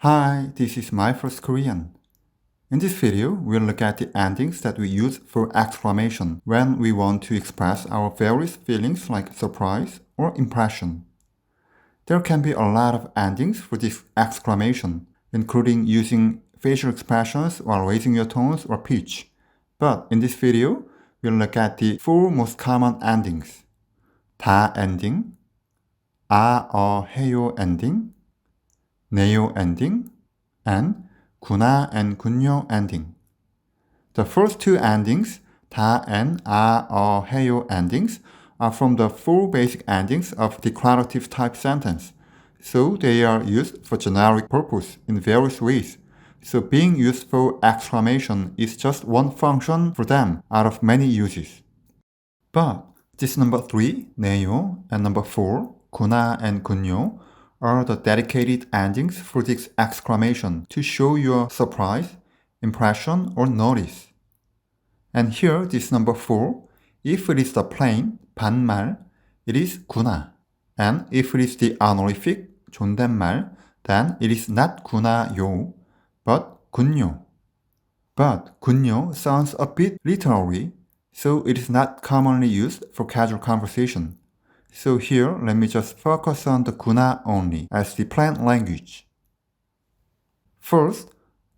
Hi, this is my first Korean. In this video, we'll look at the endings that we use for exclamation when we want to express our various feelings like surprise or impression. There can be a lot of endings for this exclamation, including using facial expressions while raising your tones or pitch. But in this video, we'll look at the four most common endings. 다 ending, 해요 ending, 네요 ending, and 구나 and 군요 ending. The first two endings, 다 and 해요 endings, are from the four basic endings of declarative type sentence. So they are used for generic purpose in various ways. So being used for exclamation is just one function for them out of many uses. But this number 3, 네요, and number 4, 구나 and 군요, are the dedicated endings for this exclamation to show your surprise, impression, or notice. And here, this number 4, if it is the plain, 반말, it is 구나. And if it is the honorific, 존댓말, then it is not 구나요, but 군요. But 군요 sounds a bit literary, so it is not commonly used for casual conversation. So here, let me just focus on the 구나 only as the plain language. First,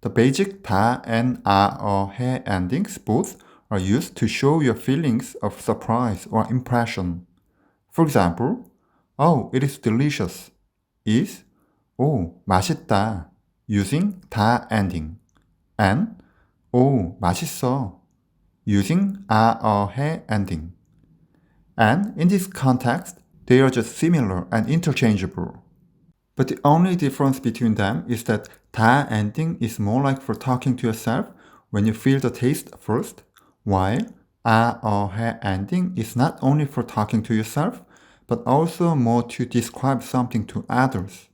the basic 다 and 해 endings both are used to show your feelings of surprise or impression. For example, oh, it is delicious is 오, 맛있다 using 다 ending and 오, 맛있어 using 해 ending. And in this context, they are just similar and interchangeable. But the only difference between them is that 다 ending is more like for talking to yourself when you feel the taste first, while 해 ending is not only for talking to yourself, but also more to describe something to others.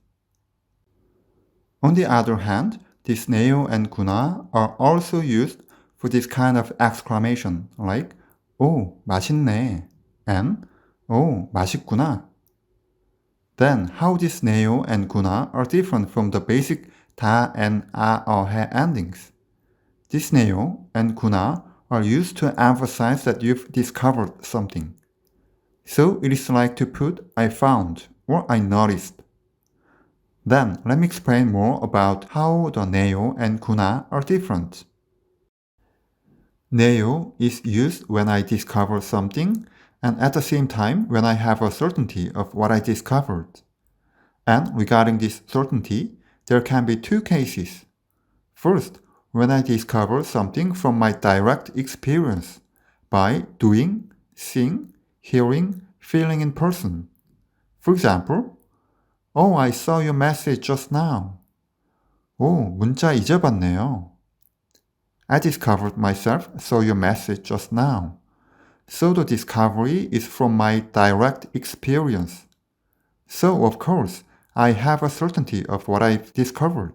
On the other hand, this 네요 and 구나 are also used for this kind of exclamation like 오, 맛있네 and 오, 맛있구나. Then how this 네요 and 구나 are different from the basic 다 and 해 endings. This 네요 and 구나 are used to emphasize that you've discovered something. So it is like to put I found or I noticed. Then let me explain more about how the 네요 and 구나 are different. 네요 is used when I discover something and at the same time when I have a certainty of what I discovered. And regarding this certainty, there can be two cases. First, when I discover something from my direct experience by doing, seeing, hearing, feeling in person. For example, oh, I saw your message just now. 오, 문자 이제 봤네요. I discovered myself saw your message just now. So the discovery is from my direct experience. So, of course, I have a certainty of what I've discovered.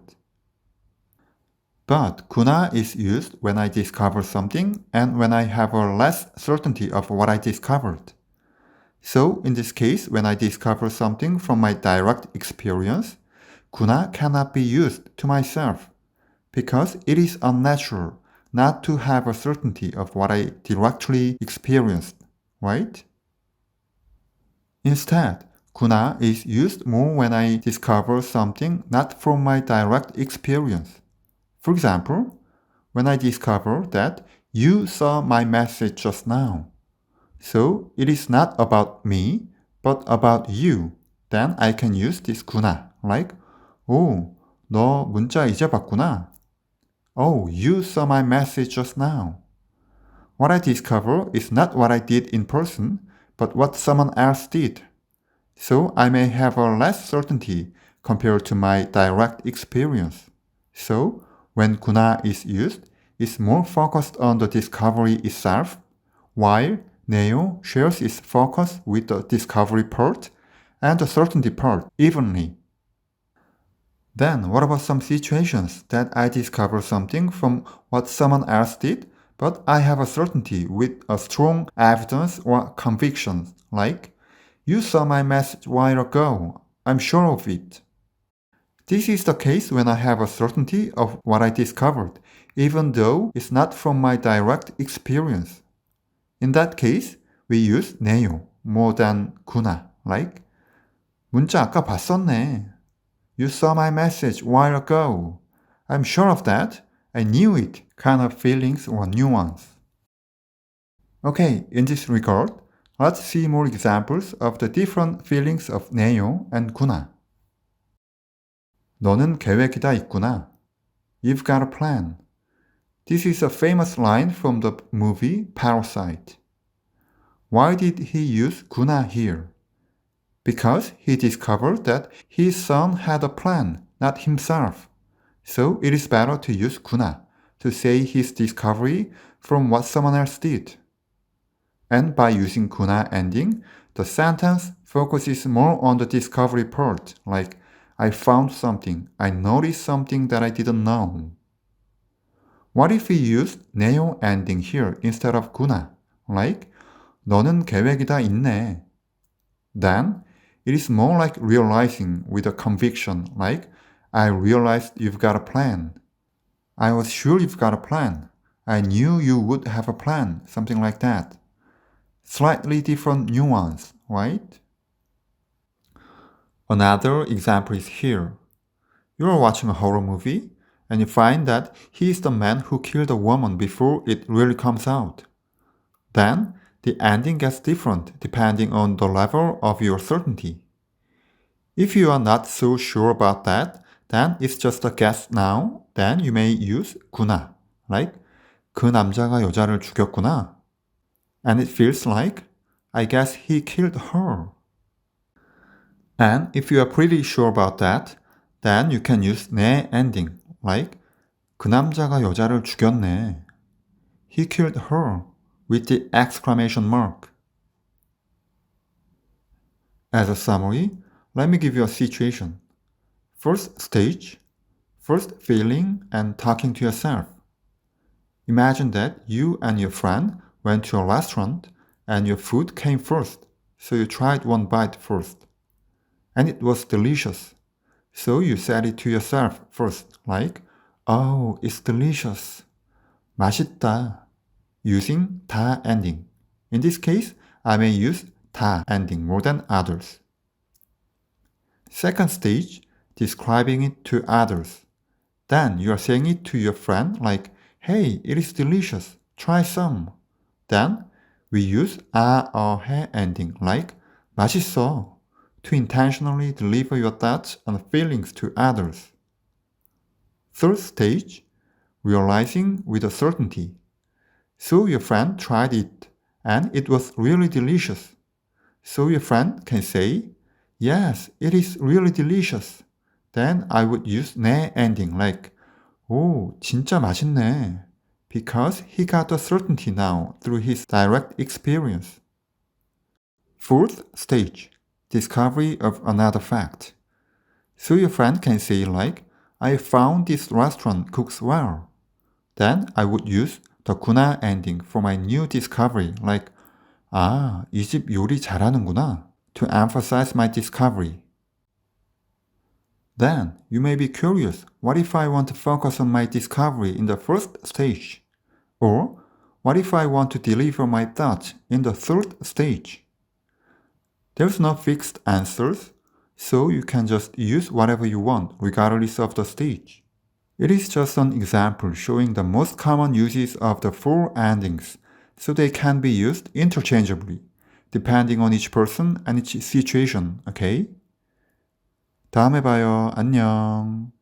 But 구나 is used when I discover something and when I have a less certainty of what I discovered. So, in this case, when I discover something from my direct experience, 구나 cannot be used to myself because it is unnatural not to have a certainty of what I directly experienced, right? Instead, 구나 is used more when I discover something not from my direct experience. For example, when I discover that you saw my message just now. So it is not about me, but about you. Then I can use this 구나, like, 오, 너 문자 이제 봤구나. Oh, you saw my message just now. What I discover is not what I did in person, but what someone else did. So I may have a less certainty compared to my direct experience. So when 구나 is used, it's more focused on the discovery itself, while 네요 shares its focus with the discovery part and the certainty part evenly. Then what about some situations that I discover something from what someone else did, but I have a certainty with a strong evidence or conviction, like, you saw my message a while ago, I'm sure of it. This is the case when I have a certainty of what I discovered, even though it's not from my direct experience. In that case, we use 네요 more than 구나, like 문자 아까 봤었네. You saw my message a while ago. I'm sure of that. I knew it kind of feelings or nuance. Okay, in this regard, let's see more examples of the different feelings of 네요 and 구나. 너는 계획이 다 있구나. You've got a plan. This is a famous line from the movie Parasite. Why did he use 구나 here? Because he discovered that his son had a plan, not himself. So it is better to use 구나 to say his discovery from what someone else did. And by using 구나 ending, the sentence focuses more on the discovery part, like I found something, I noticed something that I didn't know. What if we used 네요 ending here instead of 구나, like 너는 계획이 다 있네. Then it is more like realizing with a conviction, like I realized you've got a plan. I was sure you've got a plan. I knew you would have a plan, something like that. Slightly different nuance, right? Another example is here. You are watching a horror movie and you find that he is the man who killed a woman before it really comes out. Then the ending gets different depending on the level of your certainty. If you are not so sure about that, then it's just a guess now. Then you may use 구나, like 그 남자가 여자를 죽였구나. And it feels like, I guess he killed her. And if you are pretty sure about that, then you can use 네 ending, like 그 남자가 여자를 죽였네. He killed her, with the exclamation mark. As a summary, let me give you a situation. First stage, first feeling and talking to yourself. Imagine that you and your friend went to a restaurant and your food came first, so you tried one bite first. And it was delicious. So you said it to yourself first, like, oh, it's delicious. 맛있다. Using 다 ending. In this case, I may use 다 ending more than others. Second stage, describing it to others. Then you are saying it to your friend like, hey, it is delicious. Try some. Then we use 아, 해 ending like 맛있어 to intentionally deliver your thoughts and feelings to others. Third stage, realizing with a certainty. So your friend tried it and it was really delicious. So your friend can say, yes, it is really delicious. Then I would use 네 ending like, 오, 진짜 맛있네. Because he got the certainty now through his direct experience. Fourth stage, discovery of another fact. So your friend can say like, I found this restaurant cooks well. Then I would use the 구나 ending for my new discovery like, 아, 이 집 요리 잘하는구나, to emphasize my discovery. Then you may be curious, what if I want to focus on my discovery in the first stage? Or what if I want to deliver my thoughts in the third stage? There's no fixed answers, so you can just use whatever you want regardless of the stage. It is just an example showing the most common uses of the four endings, so they can be used interchangeably, depending on each person and each situation, okay? 다음에 봐요. 안녕.